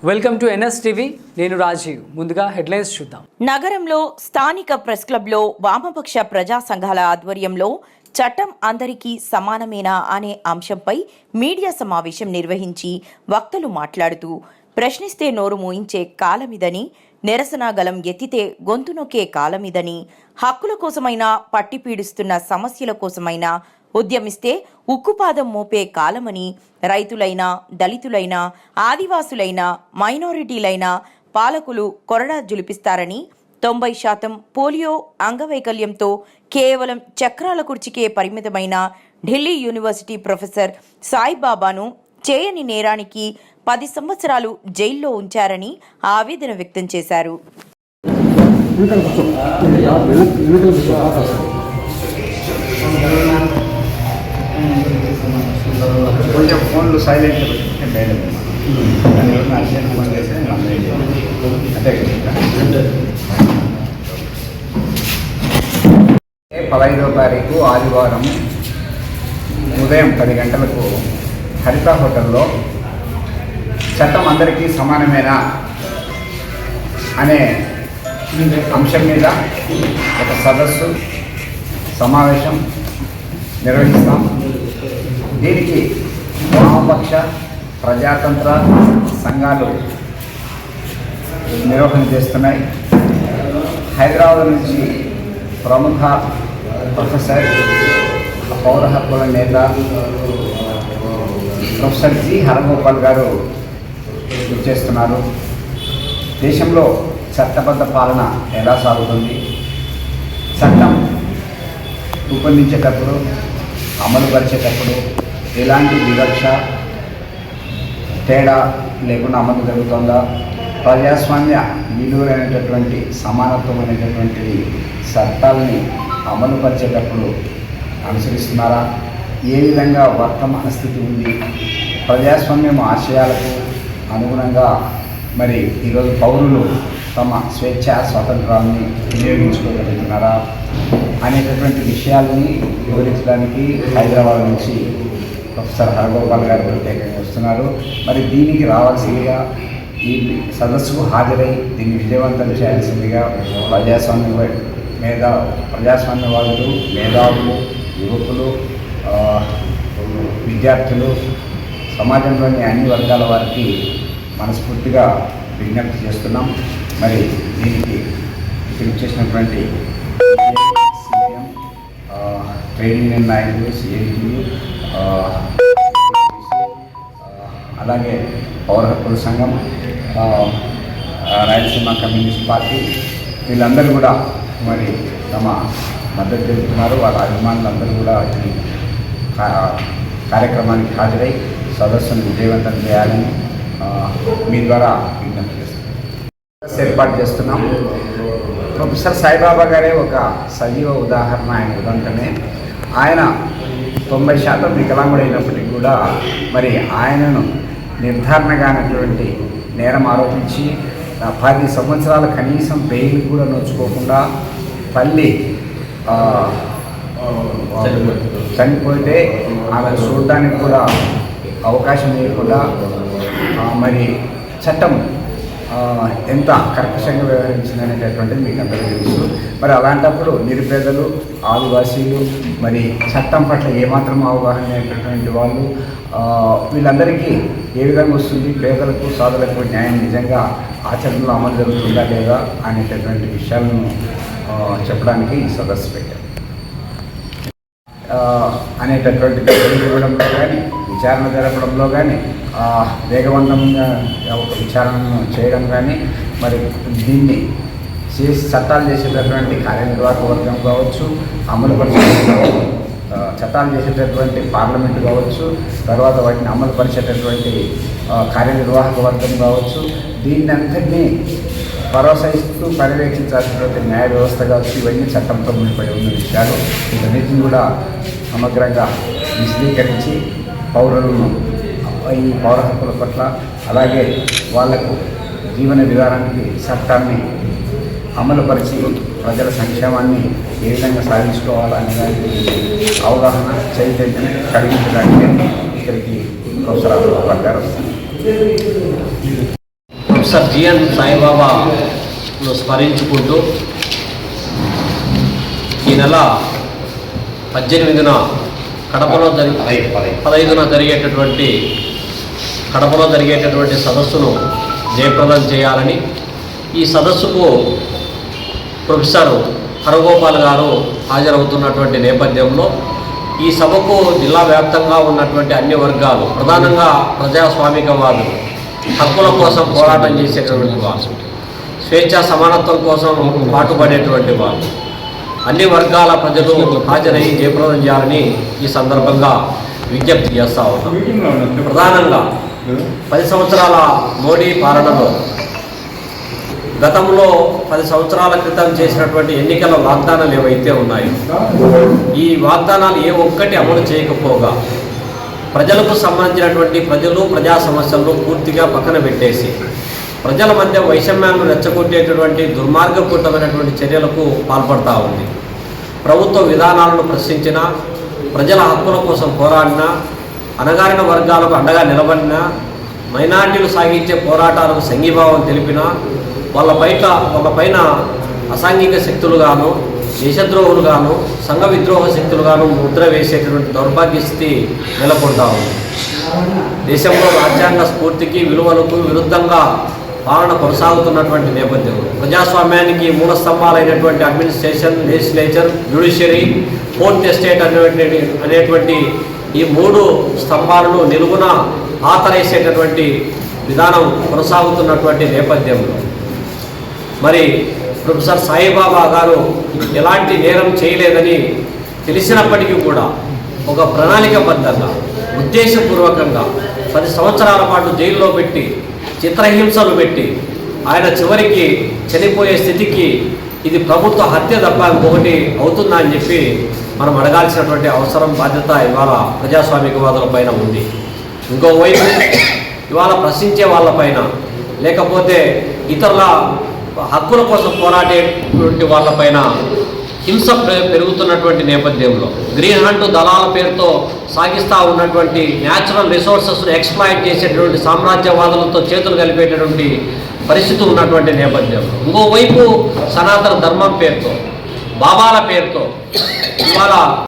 Welcome to NSTV. నేను రాజీవ్. ముందుగా headlines చూద్దాం. నగరంలో స్థానిక ప్రెస్ క్లబ్లో వామపక్ష ప్రజా సంఘాల ఆధ్వర్యంలో చట్టం అందరికీ సమానమేనా అనే అంశంపై మీడియా సమావేశం నిర్వహించి వక్తలు మాట్లాడుతూ ప్రశ్నిస్తే నోరు మూయించే కాలమిదని, నిరసన గలం ఎత్తితే గొంతు నొక్కే కాలమిదని, హక్కుల కోసమైనా పట్టి పీడిస్తున్న సమస్యల కోసమైనా ఉద్యమిస్తే ఉక్కుపాదం మోపే కాలమని, రైతులైనా, దళితులైనా, ఆదివాసులైనా, మైనారిటీలైనా పాలకులు కొరడా జులిపిస్తారని, 90% పోలియో అంగవైకల్యంతో కేవలం చక్రాల కుర్చీకే పరిమితమైన ఢిల్లీ యూనివర్సిటీ ప్రొఫెసర్ సాయిబాబాను చేయని నేరానికి 10 సంవత్సరాలు జైల్లో ఉంచారని ఆవేదన వ్యక్తం చేశారు. కొంచెం ఫోన్లు సైలెంట్ ఫోన్ చేస్తే అంతే. 15వ తారీఖు ఆదివారం ఉదయం 10 గంటలకు హరిత హోటల్లో చట్టం అందరికీ సమానమేనా అనే అంశం మీద ఒక సదస్సు సమావేశం నిర్వహిస్తాం. దీనికి వామపక్ష ప్రజాతంత్ర సంఘాలు నిర్వహణ చేస్తున్నాయి. హైదరాబాద్ నుంచి ప్రముఖ ప్రొఫెసర్, పౌర హక్కుల నేత ప్రొఫెసర్ జి హరగోపాల్ గారు చేస్తున్నారు. దేశంలో చట్టబద్ధ పాలన ఎలా సాగుతుంది, చట్టం రూపొందించేటప్పుడు, అమలు పరిచేటప్పుడు ఎలాంటి వివక్ష తేడా లేకుండా అమలు జరుగుతుందా, ప్రజాస్వామ్య విలువలైనటువంటి సమానత్వం అనేటటువంటి చట్టాలని అమలు పరిచేటప్పుడు అనుసరిస్తున్నారా, ఏ విధంగా వర్తమాన స్థితి ఉంది, ప్రజాస్వామ్యం ఆశయాలకు అనుగుణంగా మరి ఈరోజు పౌరులు తమ స్వేచ్ఛ స్వాతంత్రాన్ని వినియోగించుకోగలుగుతున్నారా అనేటటువంటి విషయాలని వివరించడానికి హైదరాబాద్ నుంచి ప్రొఫెసర్ హరగోపాల్ గారు ప్రత్యేకంగా వస్తున్నారు. మరి దీనికి రావాల్సిందిగా, ఈ సదస్సుకు హాజరై దీన్ని విజయవంతం చేయాల్సిందిగా ప్రజాస్వామ్యవాదులు, మేధావులు, యువకులు, విద్యార్థులు, సమాజంలోని అన్ని వర్గాల వారికి మనస్ఫూర్తిగా విజ్ఞప్తి చేస్తున్నాం. మరి దీనికి ఇక్కడ చేసినటువంటి సీఎం, ట్రేడ్ యూనియన్ నాయకులు, సిఐటియు, అలాగే పౌర హక్కుల సంఘం, రాయలసీమ కమ్యూనిస్ట్ పార్టీ, వీళ్ళందరూ కూడా మరి తమ మద్దతు తెలుపుతున్నారు. వాళ్ళ అభిమానులందరూ కూడా ఈ కార్యక్రమానికి హాజరై సదస్సును విజయవంతం చేయాలని మీ ద్వారా విజ్ఞప్తి చేస్తున్నాం. ఏర్పాటు చేస్తున్నాం. ప్రొఫెసర్ సాయిబాబా గారే ఒక సజీవ ఉదాహరణ. ఆయన ఉదంతనే ఆయన 90% వికలాంగుడైనప్పటికీ కూడా మరి ఆయనను నిర్ధారణ కానటువంటి నేరం ఆరోపించి 10 సంవత్సరాల కనీసం బెయిల్ కూడా నోచుకోకుండా తల్లి చనిపోతే ఆమెను చూడడానికి కూడా అవకాశం లేకుండా మరి చట్టం ఎంత కర్కశంగా వ్యవహరించిందనేటటువంటిది మీకు అందరికీ తెలుసు. మరి అలాంటప్పుడు నిరుపేదలు, ఆదివాసీలు, మరి చట్టం పట్ల ఏమాత్రం అవగాహన లేనటువంటి వాళ్ళు, వీళ్ళందరికీ ఏ విధంగా వస్తుంది, పేదలకు, సాధులకు న్యాయం నిజంగా ఆచరణలో అమలు జరుగుతుందా లేదా అనేటటువంటి విషయాలను చెప్పడానికి ఈ సదస్సు పెట్టారు. అనేటటువంటి ఇవ్వడంలో కానీ, విచారణ జరపడంలో కానీ, వేగవంతంగా ఒక విచారణను చేయడం కానీ, మరి దీన్ని చట్టాలు చేసేటటువంటి కార్యనిర్వాహక వర్గం కావచ్చు, అమలుపరిచే చట్టాలు చేసేటటువంటి పార్లమెంటు కావచ్చు, తర్వాత వాటిని అమలుపరిచేటటువంటి కార్యనిర్వాహక వర్గం కావచ్చు, దీన్ని అంతటినీ ప్రోత్సహిస్తూ పర్యవేక్షించాల్సినటువంటి న్యాయ వ్యవస్థ కావచ్చు, ఇవన్నీ చట్టంతో ముడిపడి ఉన్న విషయాలు. వీటన్నిటిని కూడా సమగ్రంగా విశదీకరించి పౌరులను ఈ పౌర హక్కుల పట్ల, అలాగే వాళ్లకు జీవన విధానానికి చట్టాన్ని అమలుపరిచి ప్రజల సంక్షేమాన్ని ఏ విధంగా సాధించుకోవాలనే దానికి అవగాహన, చైతన్యం కలిగించడానికి ఇక్కడికి ప్రొఫెసర్ హరగోపాల్ గారు వస్తారు. ప్రొఫెసర్ జిఎన్ సాయిబాబాను స్మరించుకుంటూ ఈ నెల 18న కడపలో 15న కడపలో జరిగేటటువంటి సదస్సును జయప్రదం చేయాలని, ఈ సదస్సుకు ప్రొఫెసర్ హరగోపాల్ గారు హాజరవుతున్నటువంటి నేపథ్యంలో ఈ సభకు జిల్లా వ్యాప్తంగా ఉన్నటువంటి అన్ని వర్గాలు, ప్రధానంగా ప్రజాస్వామికవాదులు, హక్కుల కోసం పోరాటం చేసేటటువంటి వాళ్ళు, స్వేచ్ఛ సమానత్వం కోసం పాటుపడేటువంటి వాళ్ళు, అన్ని వర్గాల ప్రజలు హాజరై జయప్రదం చేయాలని ఈ సందర్భంగా విజ్ఞప్తి చేస్తూ ఉన్నాం. ప్రధానంగా 10 సంవత్సరాల మోడీ పాలనలో గతంలో 10 సంవత్సరాల క్రితం చేసినటువంటి ఎన్నికల వాగ్దానాలు ఏవైతే ఉన్నాయో ఈ వాగ్దానాలు ఏ ఒక్కటి అమలు చేయకపోగా ప్రజలకు సంబంధించినటువంటి ప్రజా సమస్యలను పూర్తిగా పక్కన పెట్టేసి ప్రజల మధ్య వైషమ్యాలను రెచ్చగొట్టేటటువంటి దుర్మార్గపూరితమైనటువంటి చర్యలకు పాల్పడతా ఉంది. ప్రభుత్వ విధానాలను ప్రశ్నించినా, ప్రజల హక్కుల కోసం పోరాడినా, అణగారిన వర్గాలకు అండగా నిలబడినా, మైనార్టీలు సాగించే పోరాటాలకు సంఘీభావం తెలిపినా వాళ్ళపైన అసాంఘిక శక్తులుగాను, దేశద్రోహులుగాను, సంఘ విద్రోహ శక్తులుగాను ముద్ర వేసేటటువంటి దౌర్భాగ్య స్థితి నెలకొంటా ఉంది. దేశంలో రాజ్యాంగ స్ఫూర్తికి విలువలకు విరుద్ధంగా పాలన కొనసాగుతున్నటువంటి నేపథ్యంలో ప్రజాస్వామ్యానికి మూల స్తంభాలైనటువంటి administration, legislature, judiciary, fourth estate అనేటువంటి ఈ 3 స్తంభాలను నిలువున ఆతరేసేటటువంటి విధానం కొనసాగుతున్నటువంటి నేపథ్యంలో మరి ప్రొఫెసర్ సాయిబాబా గారు ఎలాంటి నేరం చేయలేదని తెలిసినప్పటికీ కూడా ఒక ప్రణాళికబద్ధంగా, ఉద్దేశపూర్వకంగా 10 సంవత్సరాల పాటు జైల్లో పెట్టి, చిత్రహింసలు పెట్టి ఆయన చివరికి చనిపోయే స్థితికి ఇది ప్రభుత్వ హత్య తప్ప ఇంకొకటి అవుతుందా అని చెప్పి మనం అడగాల్సినటువంటి అవసరం, బాధ్యత ఇవాళ ప్రజాస్వామికవాదుల పైన ఉంది. ఇంకోవైపు ఇవాళ ప్రశ్నించే వాళ్ళపైన, లేకపోతే ఇతరుల హక్కుల కోసం పోరాడేటువంటి వాళ్ళపైన హింస పెరుగుతున్నటువంటి నేపథ్యంలో గ్రీన్ హంట్ దళాల పేరుతో సాగిస్తూ ఉన్నటువంటి న్యాచురల్ రిసోర్సెస్ను ఎక్స్ప్లాయిట్ చేసేటువంటి సామ్రాజ్యవాదులతో చేతులు కలిపేటటువంటి పరిస్థితి ఉన్నటువంటి నేపథ్యంలో ఇంకోవైపు సనాతన ధర్మం పేరుతో, బాబాల పేరుతో ఇవాళ